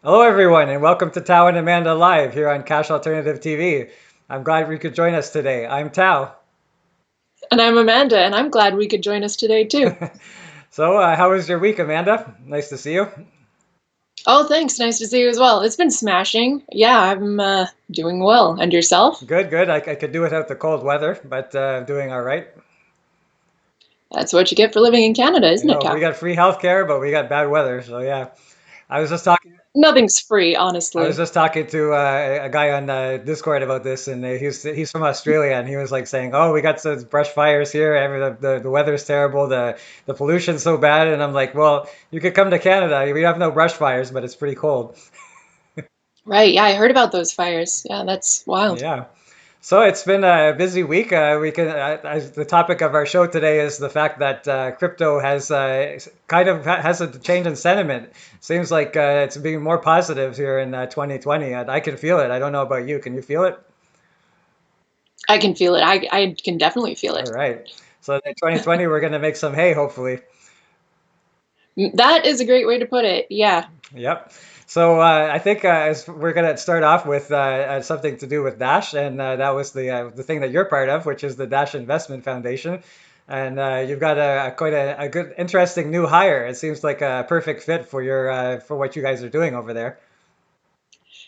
Hello, everyone, and welcome to Tao and Amanda Live here on Cash Alternative TV. I'm glad you could join us today. I'm Tao. And I'm Amanda, and I'm glad we could join us today too. So, how was your week, Amanda? Nice to see you. Oh, thanks. Nice to see you as well. It's been smashing. Yeah, I'm doing well. And yourself? Good, good. I could do without the cold weather, but doing all right. That's what you get for living in Canada, You isn't it, know, we Tao? got free healthcare, but we got bad weather. So yeah, I was just talking. Nothing's free, I was honestly. just talking to a guy on Discord about this, and he's from Australia, and he was like saying, "Oh, we got some brush fires here. The weather's terrible. The pollution's so bad." And I'm like, "Well, you could come to Canada. We have no brush fires, but it's pretty cold." Right. Yeah, I heard about those fires. Yeah, that's wild. Yeah. So it's been a busy week. The topic of our show today is the fact that crypto has has a change in sentiment. Seems like it's being more positive here in 2020, and I can feel it. I don't know about you. Can you feel it? I can feel it. I can definitely feel All it. right. So in 2020, we're going to make some hay, hopefully. That is a great way to put it. Yeah. Yep. So I think as we're going to start off with something to do with Dash, and that was the thing that you're part of, which is the Dash Investment Foundation. And you've got quite a good, interesting new hire. It seems like a perfect fit for your for what you guys are doing over there.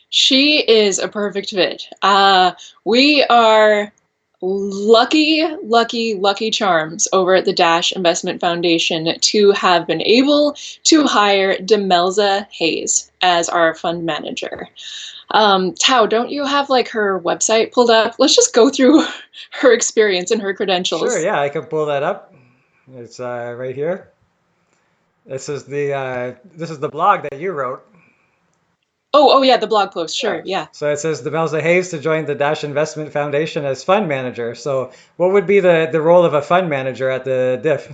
She is a perfect fit. We are lucky charms over at the Dash Investment Foundation to have been able to hire Demelza Hays as our fund manager. Tao, don't you have like her website pulled up? Let's just go through her experience and her Sure, credentials. yeah, I can pull that up. It's right here. This is the blog that you wrote. Oh, yeah, the blog post. Yeah. Sure, yeah. So it says Demelza Hays to join the Dash Investment Foundation as fund manager. So what would be the role of a fund manager at the DIF?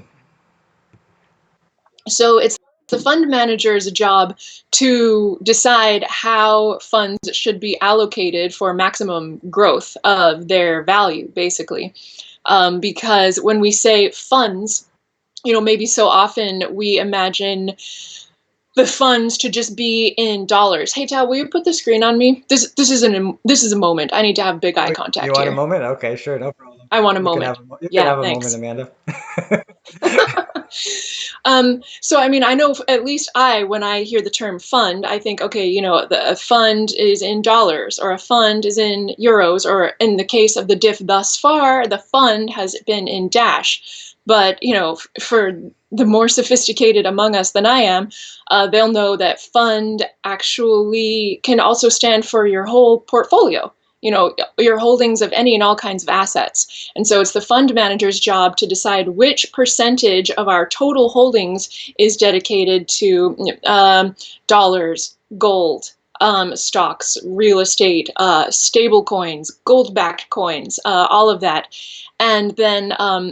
So it's the fund manager's job to decide how funds should be allocated for maximum growth of their value, basically. Because when we say funds, maybe so often we imagine the funds to just be in dollars. Hey, Tal, will you put the screen on me? This is a moment. I need to have big eye Oh, you contact want a here. moment? Okay, sure, no problem. I want a You can moment. you can Yeah, have a moment, thanks. Amanda. So I mean, I know at least when I hear the term fund, I think, okay, a fund is in dollars or a fund is in euros, or in the case of the diff thus far, the fund has been in Dash. But, for the more sophisticated among us than I am, they'll know that fund actually can also stand for your whole portfolio. Your holdings of any and all kinds of assets. And so it's the fund manager's job to decide which percentage of our total holdings is dedicated to dollars, gold, stocks, real estate, stable coins, gold backed coins, all of that. And then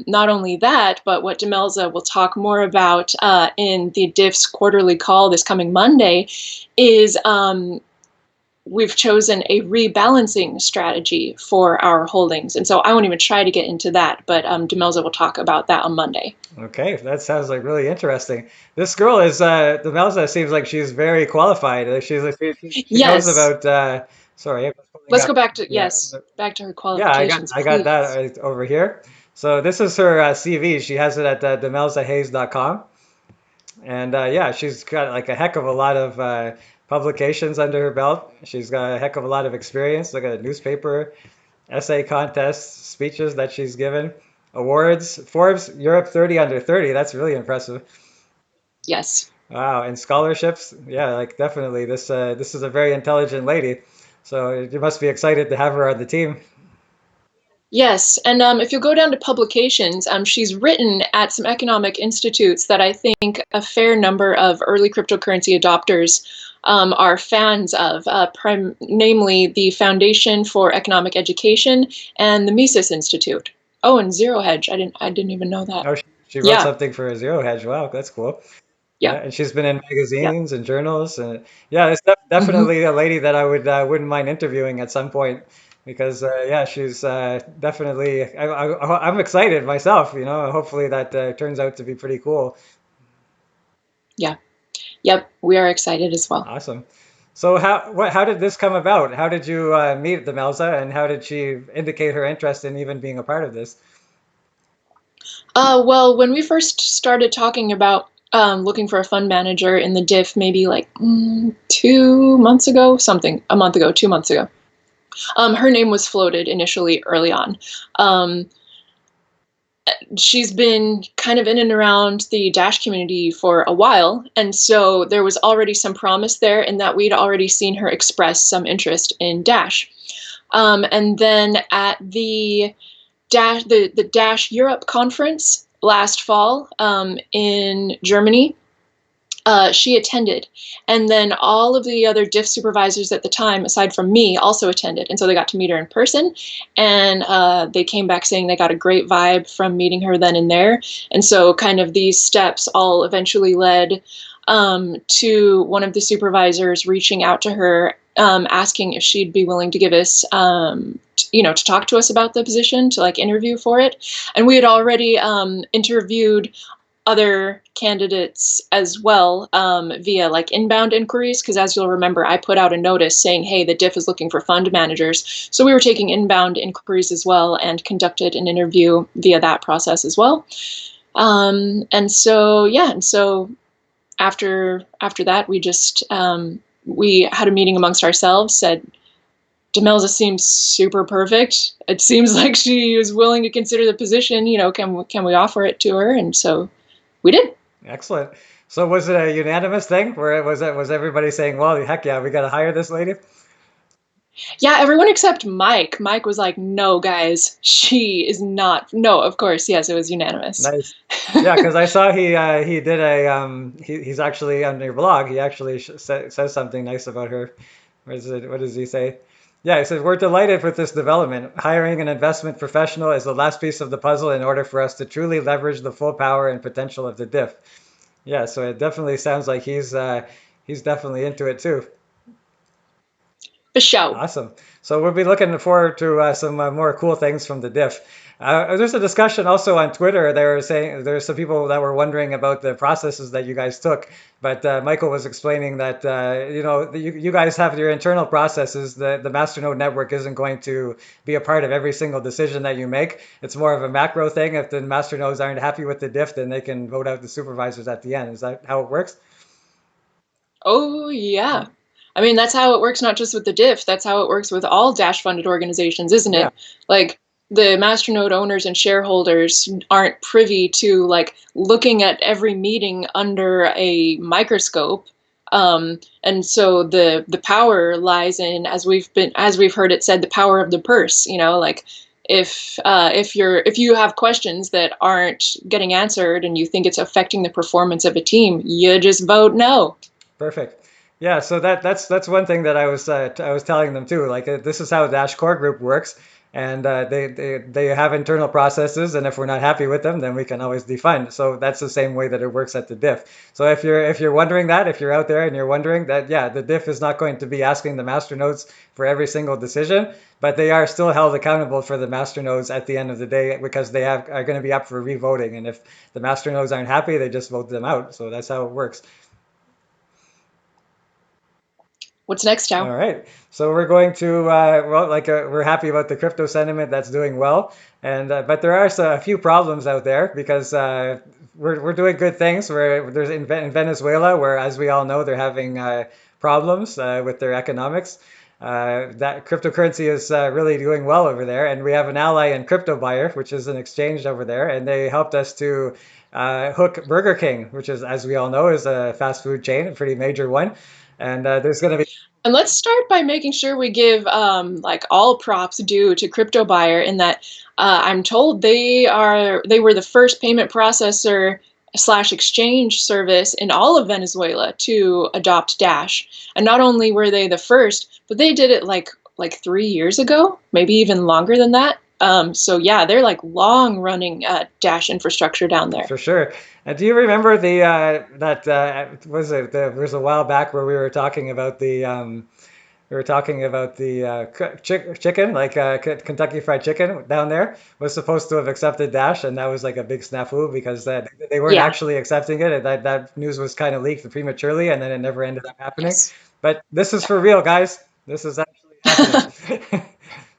not only that, but what Demelza will talk more about in the DIF's quarterly call this coming Monday is we've chosen a rebalancing strategy for our holdings. And so I won't even try to get into that, but Demelza will talk about that on Monday. Okay, that sounds like really interesting. This girl is Demelza seems like she's very qualified. She knows Yes. about sorry, I'm pulling Let's up. go back to, Yeah, yes, back to her yeah, qualifications, I got that please. over here. So this is her CV. She has it at demelzahays.com. And yeah, she's got like a heck of a lot of publications under her belt. She's got a heck of a lot of experience. Look at a newspaper, essay contests, speeches that she's given, awards, Forbes Europe 30 under 30. That's really impressive. Yes. Wow, and scholarships. Yeah, like definitely this is a very intelligent lady. So you must be excited to have her on the team. Yes, and if you'll go down to publications, she's written at some economic institutes that I think a fair number of early cryptocurrency adopters are fans of, namely the Foundation for Economic Education and the Mises Institute. Oh, and Zero Hedge. I didn't even know that. Oh, she wrote Yeah, something for Zero Hedge. Wow, that's cool. Yeah, yeah, and she's been in yeah. magazines and journals, and yeah, it's Hmm. definitely a lady that I wouldn't mind interviewing at some point because yeah, she's definitely. I'm excited myself. You know, hopefully that turns out to be pretty cool. Yeah, yep. We are excited as well. Awesome. So how did this come about? How did you meet Demelza, and how did she indicate her interest in even being a part of this? Well, when we first started talking about looking for a fund manager in the diff, maybe like 2 months ago, something, a month ago, 2 months ago, her name was floated initially early on. Um, she's been kind of in and around the Dash community for a while, and so there was already some promise there in that we'd already seen her express some interest in Dash. And then at the Dash Europe conference last fall in Germany, she attended, and then all of the other diff supervisors at the time, aside from me, also attended, and so they got to meet her in person, and they came back saying they got a great vibe from meeting her then and there, and so kind of these steps all eventually led to one of the supervisors reaching out to her, asking if she'd be willing to give us to talk to us about the position, to like interview for it. And we had already interviewed other candidates as well, via like inbound inquiries, because as you'll remember, I put out a notice saying, hey, the diff is looking for fund managers. So we were taking inbound inquiries as well and conducted an interview via that process as well. And so yeah, and so after that, we had a meeting amongst ourselves, said Demelza seems super perfect. It seems like she is willing to consider the position. Can we offer it to her? And so we did. Excellent. So was it a unanimous thing where was everybody saying, "Well, heck yeah, we got to hire this lady"? Yeah, everyone except Mike. Mike was like, "No, guys, she is not." No, of course, yes, it was unanimous. Nice. Yeah, because I saw he did he's actually on your blog. He actually says something nice about her. What does he say? Yeah, he says we're delighted with this development. Hiring an investment professional is the last piece of the puzzle in order for us to truly leverage the full power and potential of the diff. Yeah, so it definitely sounds like he's definitely into it too. For show. Awesome. So we'll be looking forward to some more cool things from the diff. There's a discussion also on Twitter. They were saying there's some people that were wondering about the processes that you guys took, but Michael was explaining that you guys have your internal processes. The masternode network isn't going to be a part of every single decision that you make. It's more of a macro thing. If the masternodes aren't happy with the diff, then they can vote out the supervisors at the end. Is that how it works? Oh, yeah. I mean, that's how it works, not just with the diff, that's how it works with all Dash funded organizations, isn't Yeah, it? Like, the masternode owners and shareholders aren't privy to like looking at every meeting under a microscope. And so the power lies in, as we've heard it said, the power of the purse. Like if you have questions that aren't getting answered and you think it's affecting the performance of a team, you just vote no. perfect. Yeah, so that's one thing that I was telling them too. Like this is how Dash Core Group works, and they have internal processes, and if we're not happy with them, then we can always defund. So that's the same way that it works at the diff. So if you're wondering that, if you're out there and you're wondering that, yeah, the diff is not going to be asking the master nodes for every single decision, but they are still held accountable for the master nodes at the end of the day because are going to be up for revoting, and if the master nodes aren't happy, they just vote them out. So that's how it works. What's next, All Joe? right. So we're going to we're happy about the crypto sentiment that's doing well, and but there are a few problems out there because we're doing good things. There's in Venezuela, where as we all know, they're having problems with their economics. That cryptocurrency is really doing well over there, and we have an ally in Crypto Buyer, which is an exchange over there, and they helped us to hook Burger King, which is, as we all know, is a fast food chain, a pretty major one. And there's going to be And let's start by making sure we give like all props due to Crypto Buyer in that I'm told they were the first payment processor slash exchange service in all of Venezuela to adopt Dash. And not only were they the first, but they did it like 3 years ago, maybe even longer than that. So yeah, they're like long running Dash infrastructure down there. For sure. Do you remember the that was it? There was a while back where we were talking about the chicken, like Kentucky Fried Chicken down there was supposed to have accepted Dash, and that was like a big snafu because they weren't Yeah. actually accepting it. And that news was kind of leaked prematurely, and then it never ended up happening. Yes. But this is for real, guys. This is actually happening.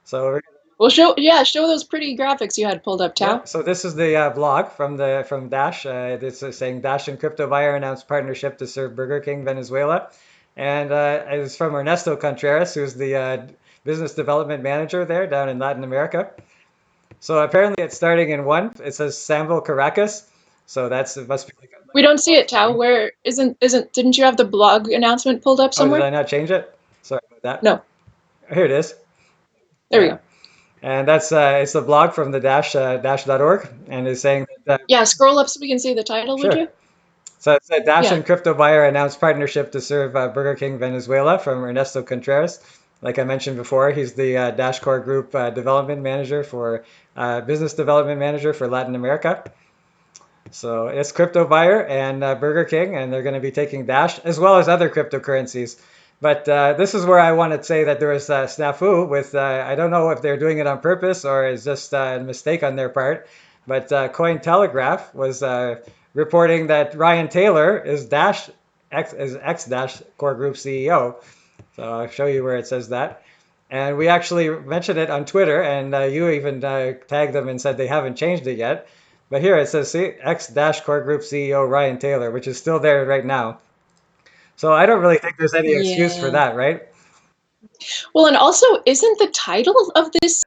So Well, show those pretty graphics you had pulled up, yeah, Tao. so this is the blog from Dash. This is saying Dash and crypto buyer announced partnership to serve Burger King Venezuela, and it's from Ernesto Contreras, who's the business development manager there down in Latin America. So apparently it's starting in one. It says Sambo Caracas, so it must be like We a don't see foreign it, Tao. name. Where isn't didn't you have the blog announcement pulled up Oh, did I somewhere? not change it? Sorry about that. No. Here it is. There we Yeah, go. and that's it's a blog from the dash.org, and it's saying that Yeah, scroll up so we can see the title, would sure. you? So it said Dash Yeah. and crypto buyer announced partnership to serve Burger King Venezuela from Ernesto Contreras. Like I mentioned before, he's the Dash Core Group development manager for business development manager for Latin America. So it's crypto buyer and Burger King, and they're going to be taking Dash as well as other cryptocurrencies. But this is where I want to say that there was a snafu with, I don't know if they're doing it on purpose or it's just a mistake on their part. But CoinTelegraph was reporting that Ryan Taylor is X Dash Core Group CEO. So I'll show you where it says that. And we actually mentioned it on Twitter, and you even tagged them and said they haven't changed it yet. But here it says X Dash Core Group CEO Ryan Taylor, which is still there right now. So I don't really think there's any excuse for Yeah. that, right? Well, and also, isn't the title of this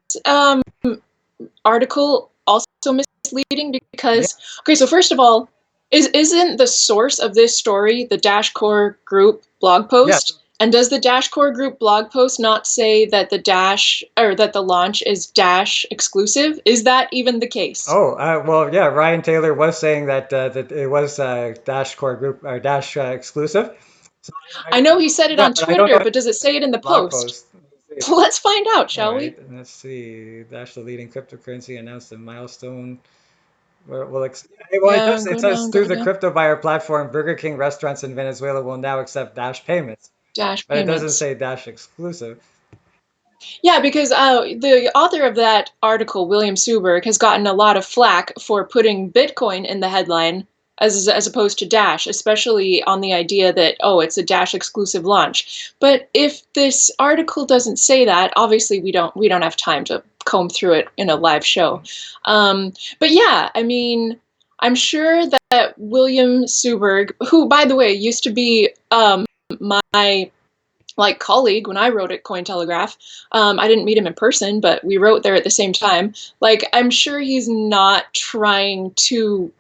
article also misleading? Yeah. Because, okay, so first of all, isn't the source of this story the Dash Core Group blog Yeah. post? And does the Dash Core Group blog post not say that the Dash or that the launch is Dash exclusive? Is that even the case? Oh, well, yeah. Ryan Taylor was saying that it was Dash Core Group or Dash exclusive. So I know he said it yeah, on but I don't know Twitter, if but does it say it in the it's a blog post? post. Let's see. Let's find out, All shall we? right, let's see. Dash, the leading cryptocurrency, announced a milestone. Well, Yeah, it go says down, through go the down. crypto buyer platform, Burger King restaurants in Venezuela will now accept Dash payments, Dash but it doesn't payments. say Dash exclusive. Yeah, because the author of that article, William Suberg, has gotten a lot of flack for putting Bitcoin in the headline as opposed to Dash, especially on the idea that, oh, it's a Dash exclusive launch. But if this article doesn't say that, obviously we don't have time to comb through it in a live show. But yeah, I mean, I'm sure that William Suberg, who by the way used to be my like colleague when I wrote at CoinTelegraph. I didn't meet him in person, but we wrote there at the same time. Like, I'm sure he's not trying to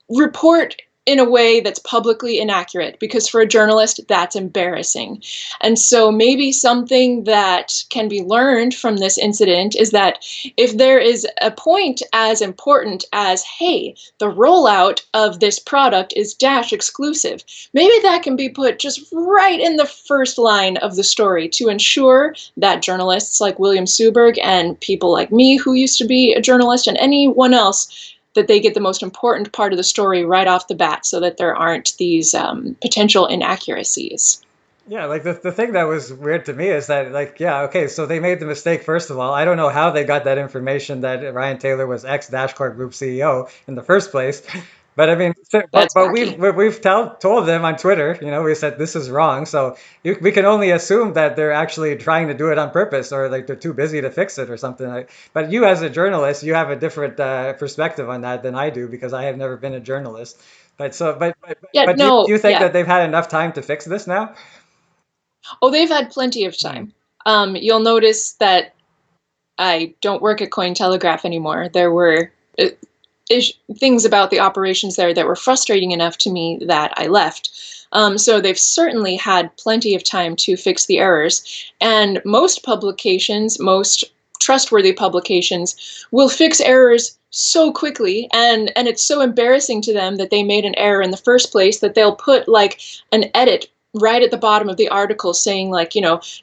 report in a way that's publicly inaccurate because for a journalist that's embarrassing. And so maybe something that can be learned from this incident is that if there is a point as important as, hey, the rollout of this product is Dash exclusive, maybe that can be put just right in the first line of the story to ensure that journalists like William Suberg and people like me who used to be a journalist and anyone else, that they get the most important part of the story right off the bat so that there aren't these potential inaccuracies. Yeah, like the thing that was weird to me is that like yeah, okay, so they made the mistake first of all. I don't know how they got that information that Ryan Taylor was ex Dashcore Group CEO in the first place. But I mean, That's but wacky. we've told them on Twitter, we said this is wrong. So we can only assume that they're actually trying to do it on purpose or like they're too busy to fix it or something like. But you as a journalist, you have a different perspective on that than I do because I have never been a journalist. Yeah, But do no, you think yeah. that they've had enough time to fix this now? Oh, they've had plenty of Hmm. time. You'll notice that I don't work at Cointelegraph anymore. There were things about the operations there that were frustrating enough to me that I left. So they've certainly had plenty of time to fix the errors. And most publications, most trustworthy publications, will fix errors so quickly, and it's so embarrassing to them that they made an error in the first place that they'll put like an edit right at the bottom of the article saying like,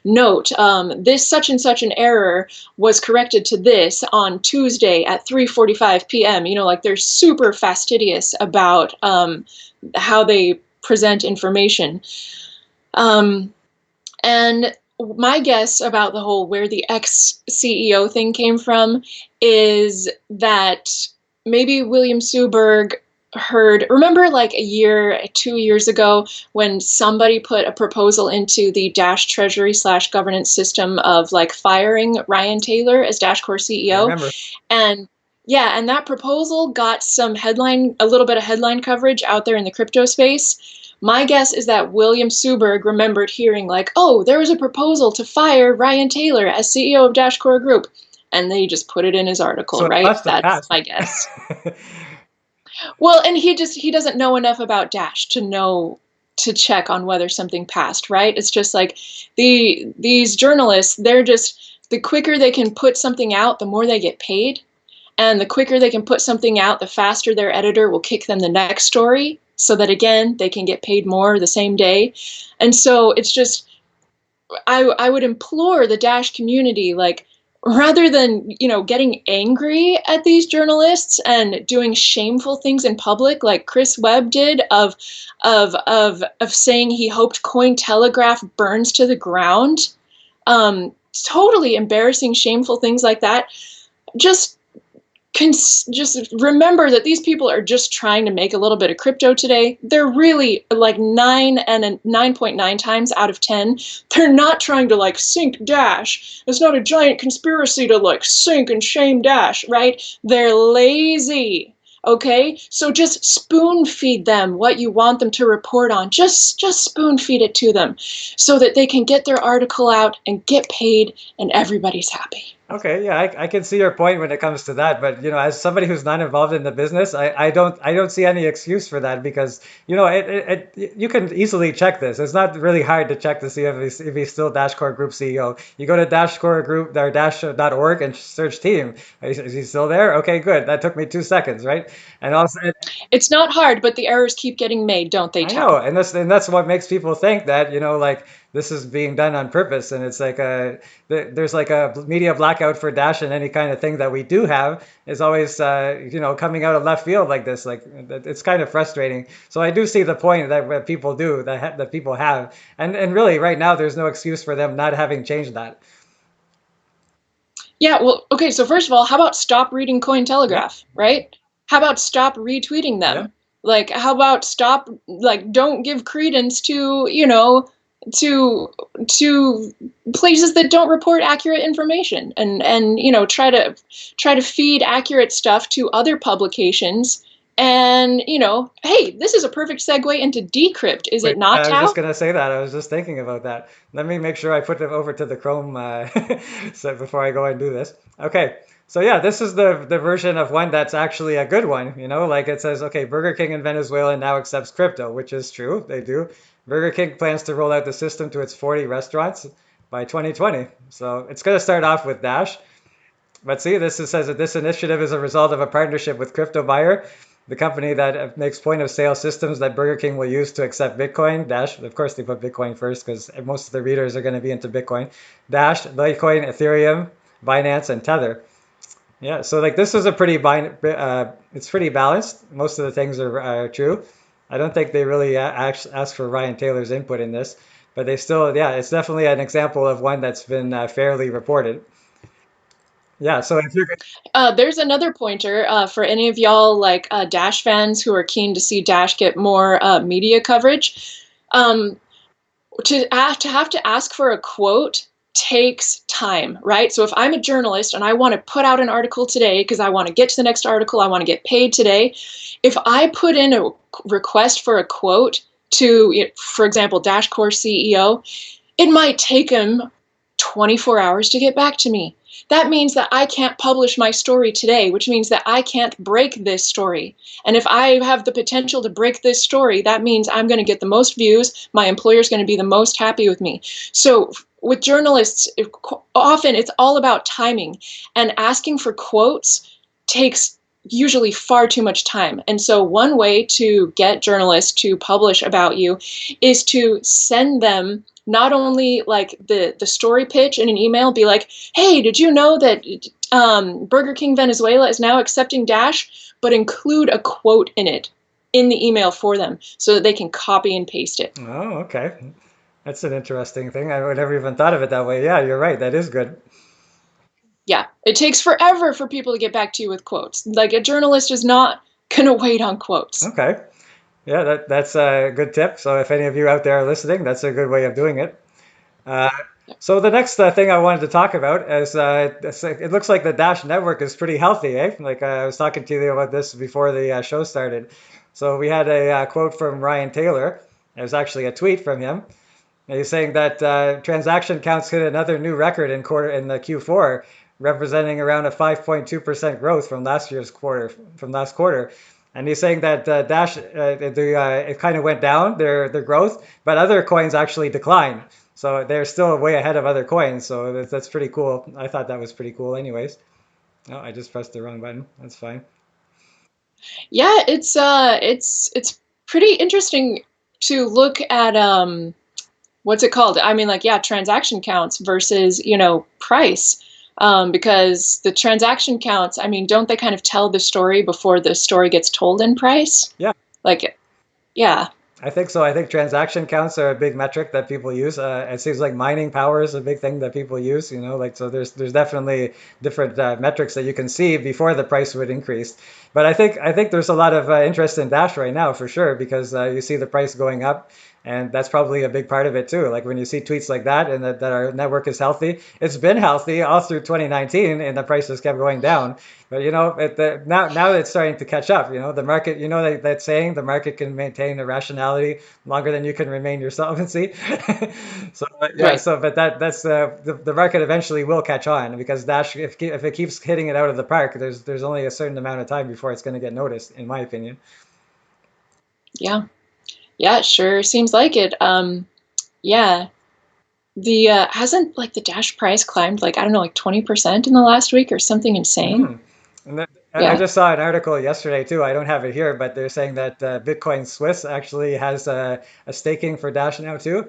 note, this such and such an error was corrected to this on Tuesday at 3:45 p.m. Like they're super fastidious about how they present information. Um, and my guess about the whole where the ex CEO thing came from is that maybe William Suberg heard, remember like a year, 2 years ago, when somebody put a proposal into the Dash Treasury slash governance system of like firing Ryan Taylor as Dash Core I CEO? remember. And yeah, and that proposal got some headline, a little bit of headline coverage out there in the crypto space. My guess is that William Suberg remembered hearing like, oh, there was a proposal to fire Ryan Taylor as CEO of Dash Core Group. And they just put it in his So article, it right? must have That's passed. my guess. Well, and he doesn't know enough about Dash to know to check on whether something passed, right? It's just like these journalists, they're just the quicker they can put something out, the more they get paid. And the quicker they can put something out, the faster their editor will kick them the next story so that again they can get paid more the same day. And so it's just I would implore the Dash community, like, rather than getting angry at these journalists and doing shameful things in public like Chris Webb did of saying he hoped Cointelegraph burns to the ground, totally embarrassing, shameful things like that. Just just remember that these people are just trying to make a little bit of crypto today. They're really like 9.9 times out of 10. They're not trying to like sink Dash. It's not a giant conspiracy to like sink and shame Dash, right? They're lazy. Okay, so just spoon feed them what you want them to report on. Just spoon feed it to them, so that they can get their article out and get paid, and everybody's happy. Okay, yeah, I can see your point when it comes to that, but as somebody who's not involved in the business, I don't see any excuse for that because you can easily check this. It's not really hard to check to see if he's still Dashcore Group CEO. You go to Dashcore Group or dash.org and search team. Is he still there? Okay, good. That took me 2 seconds, right? And also, It's not hard, but the errors keep getting made, don't they, I know, Tao? and that's what makes people think that like this is being done on purpose, and it's like there's like a media blackout for Dash, and any kind of thing that we do have is always coming out of left field like this. Like it's kind of frustrating. So I do see the point that what people do that people have, and really right now there's no excuse for them not having changed that. Yeah, well, okay, so first of all, how about stop reading Yeah, Cointelegraph, right? How about stop retweeting yeah. them? Like, how about stop, like, don't give credence to, to to places that don't report accurate information, and try to feed accurate stuff to other publications. And, hey, this is a perfect segue into Decrypt, is Wait, it not, I was just Tao? gonna say that. I was just thinking about that. Let me make sure I put it over to the Chrome so before I go and do this. Okay, so yeah, this is the version of one that's actually a good one. Like it says, okay, Burger King in Venezuela now accepts crypto, which is true. They do. Burger King plans to roll out the system to its 40 restaurants by 2020. So it's gonna start off with Dash. But see, says that this initiative is a result of a partnership with Crypto Buyer, the company that makes point of sale systems that Burger King will use to accept Bitcoin. Dash, of course, they put Bitcoin first because most of the readers are going to be into Bitcoin. Dash, Litecoin, Ethereum, Binance, and Tether. Yeah, so like this is a it's pretty balanced. Most of the things are true. I don't think they really ask for Ryan Taylor's input in this, but they still, yeah, it's definitely an example of one that's been fairly reported. Yeah, so if you're There's another pointer for any of y'all like Dash fans who are keen to see Dash get more media coverage. Um, to have to ask for a quote takes time, right? So if I'm a journalist and I want to put out an article today because I want to get to the next article, I want to get paid today. If I put in a request for a quote to, for example, Dash Core CEO, it might take him 24 hours to get back to me. That means that I can't publish my story today, which means that I can't break this story. And if I have the potential to break this story, that means I'm going to get the most views. My employer's going to be the most happy with me. So with journalists, often it's all about timing, and asking for quotes takes usually far too much time. And so one way to get journalists to publish about you is to send them not only like the story pitch in an email, be like, hey, did you know that Burger King Venezuela is now accepting Dash, but include a quote in it in the email for them so that they can copy and paste it. Oh, okay. That's an interesting thing. I would never even thought of it that way. Yeah, you're right. That is good. Yeah, it takes forever for people to get back to you with quotes. Like, a journalist is not gonna wait on quotes. Okay. Yeah, that's a good tip. So if any of you out there are listening, that's a good way of doing it. Uh, so the next thing I wanted to talk about is it looks like the Dash network is pretty healthy, eh? Like I was talking to you about this before the show started. So we had a quote from Ryan Taylor. It was actually a tweet from him. And he's saying that transaction counts hit another new record in the Q4, representing around a 5.2% growth from last quarter. And he's saying that it kind of went down their growth, but other coins actually declined. So they're still way ahead of other coins. So that's pretty cool. I thought that was pretty cool, anyways. Oh, I just pressed the wrong button. That's fine. Yeah, it's pretty interesting to look at what's it called? I mean, like, yeah, transaction counts versus, price. Because the transaction counts, I mean, don't they kind of tell the story before the story gets told in price? Yeah. Like, yeah, I think so. I think transaction counts are a big metric that people use. It seems like mining power is a big thing that people use. Like so. There's definitely different metrics that you can see before the price would increase. But I think there's a lot of interest in Dash right now for sure because you see the price going up, and that's probably a big part of it too. Like when you see tweets like that and that our network is healthy, it's been healthy all through 2019, and the prices kept going down. But now it's starting to catch up. The market. That saying, the market can maintain irrationality longer than you can remain your solvency. So yeah. right. So but that's the market eventually will catch on because Dash if it keeps hitting it out of the park, there's only a certain amount of time before it's going to get noticed, in my opinion. Yeah. Yeah, it sure seems like it. Yeah. The hasn't like the Dash price climbed like I don't know like 20% in the last week or something insane? Hmm. And I Yeah, just saw an article yesterday too. I don't have it here, but they're saying that Bitcoin Swiss actually has a staking for Dash now too.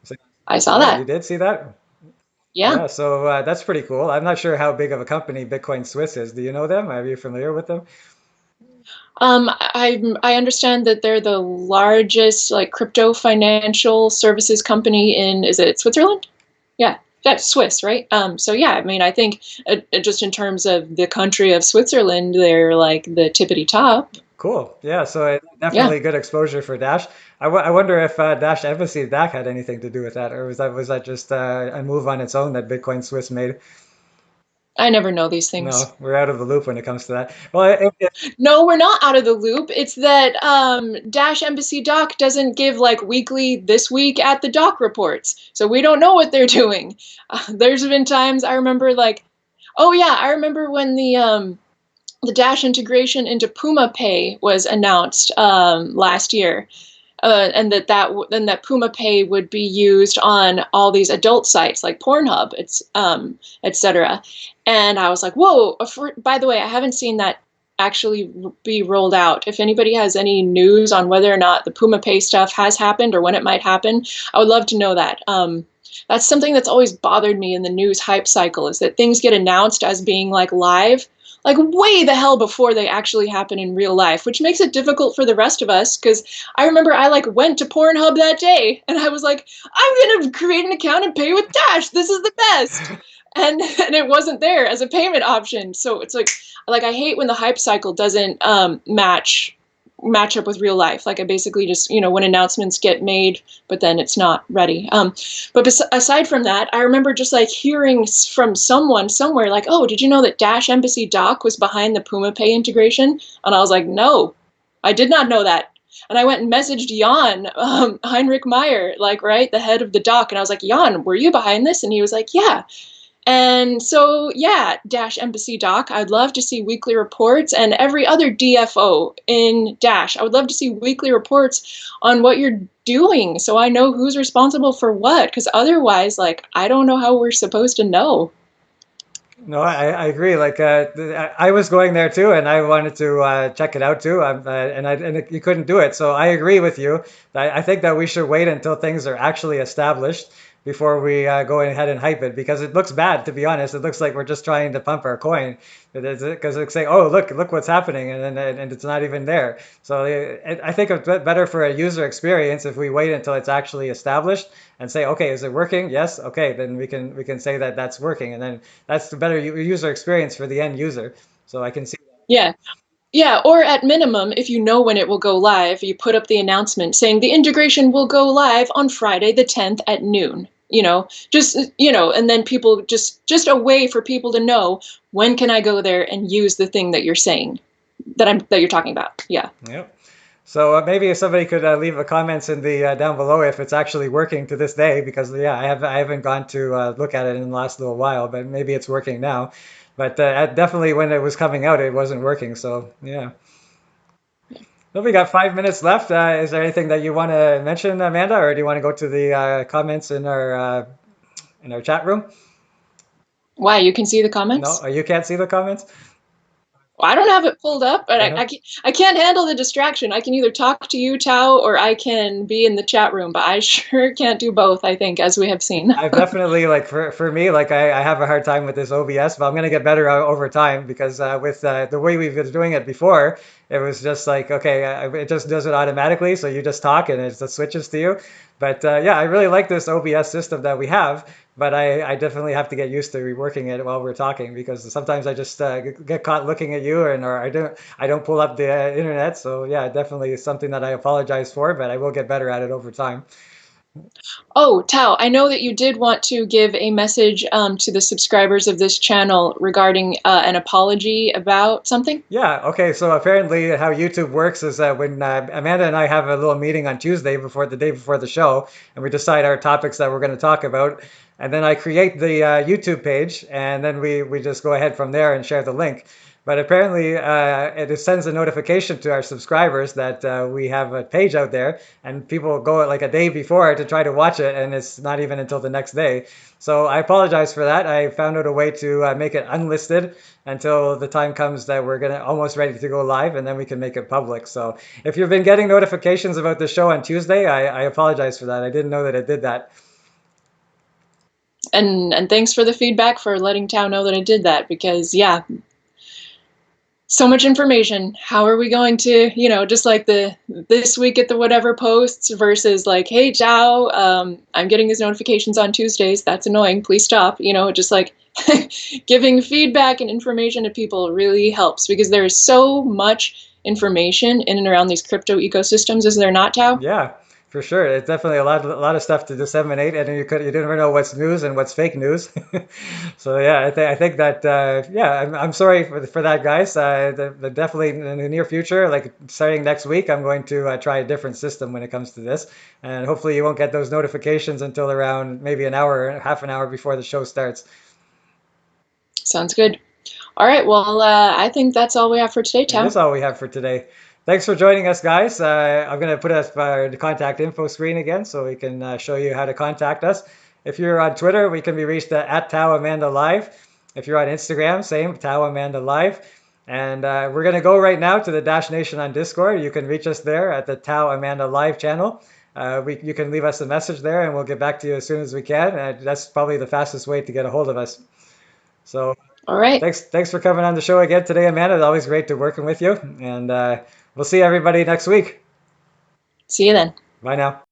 So, I saw yeah, you that. did see that? Yeah. Yeah, so that's pretty cool. I'm not sure how big of a company Bitcoin Swiss is. Do you know them? Are you familiar with them? I understand that they're the largest like crypto financial services company in, is it Switzerland? Yeah, that's Swiss, right? So yeah, I mean, I think just in terms of the country of Switzerland, they're like the tippity top. Cool. Yeah, so Yeah, definitely good exposure for Dash. I wonder if Dash Embassy DAC had anything to do with that, or was that just a move on its own that Bitcoin Swiss made? I never know these things. No, we're out of the loop when it comes to that. Well, No, we're not out of the loop. It's that Dash Embassy Doc doesn't give like weekly this week at the doc reports, so we don't know what they're doing. There's been times I remember like, oh yeah, I remember when the Dash integration into Puma Pay was announced last year, and that Puma Pay would be used on all these adult sites like Pornhub, etc. And I was like, whoa! By the way, I haven't seen that actually be rolled out. If anybody has any news on whether or not the Puma Pay stuff has happened or when it might happen, I would love to know that. That's something that's always bothered me in the news hype cycle is that things get announced as being like live like way the hell before they actually happen in real life, which makes it difficult for the rest of us because I remember I like went to Pornhub that day and I was like, I'm gonna create an account and pay with Dash. This is the best. And it wasn't there as a payment option. So it's like I hate when the hype cycle doesn't match up with real life. Like I basically just when announcements get made, but then it's not ready. But aside from that, I remember just like hearing from someone somewhere like, "Oh, did you know that Dash Embassy Doc was behind the Puma Pay integration?" And I was like, "No, I did not know that." And I went and messaged Jan Heinrich Meyer, like right, the head of the doc, and I was like, "Jan, were you behind this?" And he was like, "Yeah." And so, yeah, Dash Embassy Doc, I'd love to see weekly reports and every other DFO in Dash. I would love to see weekly reports on what you're doing so I know who's responsible for what. Because otherwise, like, I don't know how we're supposed to know. No, I agree. Like I was going there too, and I wanted to check it out too. You couldn't do it. So I agree with you. I think that we should wait until things are actually established before we go ahead and hype it because it looks bad. To be honest, it looks like we're just trying to pump our coin because it's saying, "Oh, look what's happening," and it's not even there. So I think it's better for a user experience if we wait until it's actually established and say, "Okay, is it working? Yes. Okay, then we can say that that's working, and then that's the better user experience for the end user. So I can see that. Yeah. Yeah, or at minimum, if you know when it will go live, you put up the announcement saying the integration will go live on Friday the 10th at noon. And then people just a way for people to know when can I go there and use the thing that you're saying that you're talking about. Yeah. Yep. So maybe if somebody could leave a comments in the down below if it's actually working to this day, because yeah, I haven't gone to look at it in the last little while, but maybe it's working now. But definitely when it was coming out, it wasn't working. So yeah. Well, we got 5 minutes left. Is there anything that you want to mention, Amanda, or do you want to go to the comments in our chat room? Why? You can see the No, comments? you can't see the comments. I don't have it pulled up, but Uh-huh. I can't handle the distraction. I can either talk to you, Tao, or I can be in the chat room, but I sure can't do both, I think, as we have seen. I've definitely like for me like I have a hard time with this OBS, but I'm gonna get better over time because with the way we've been doing it before, it was just like okay, it just does it automatically, so you just talk and it just switches to you. But yeah, I really like this OBS system that we have, but I definitely have to get used to reworking it while we're talking because sometimes I just get caught looking at you and or I don't pull up the internet. So yeah, definitely something that I apologize for, but I will get better at it over time. Oh, Tao, I know that you did want to give a message to the subscribers of this channel regarding an apology about something. Yeah, okay. So apparently, how YouTube works is that when Amanda and I have a little meeting on Tuesday before the day before the show, and we decide our topics that we're going to talk about, and then I create the YouTube page, and then we just go ahead from there and share the link. But apparently, it sends a notification to our subscribers that we have a page out there, and people go like a day before to try to watch it, and it's not even until the next day. So I apologize for that. I found out a way to make it unlisted until the time comes that we're gonna almost ready to go live, and then we can make it public. So if you've been getting notifications about the show on Tuesday, I apologize for that. I didn't know that it did that. And thanks for the feedback for letting Tao know that I did that because yeah, so much information. How are we going to, just like the this week at the whatever posts versus like, hey, Zhao, I'm getting these notifications on Tuesdays. That's annoying. Please stop. Just like giving feedback and information to people really helps because there is so much information in and around these crypto ecosystems, is there not, Tao? Yeah, for sure. It's definitely a lot of stuff to disseminate, and you never know what's news and what's fake news. So yeah, I think that yeah, I'm sorry for that, guys. Definitely in the near future, like starting next week, I'm going to try a different system when it comes to this, and hopefully you won't get those notifications until around maybe an hour, half an hour before the show starts. Sounds good. All right. Well, I think that's all we have for today, It Tao. is all we have for today. Thanks for joining us, guys. I'm going to put up the contact info screen again so we can show you how to contact us. If you're on Twitter, we can be reached at Tao Amanda Live. If you're on Instagram, same, Tao Amanda Live. And we're going to go right now to the Dash Nation on Discord. You can reach us there at the Tao Amanda Live channel. You can leave us a message there and we'll get back to you as soon as we can. That's probably the fastest way to get a hold of us. So All right. thanks for coming on the show again today, Amanda. It's always great to working with you, and we'll see everybody next week. See you then. Bye now.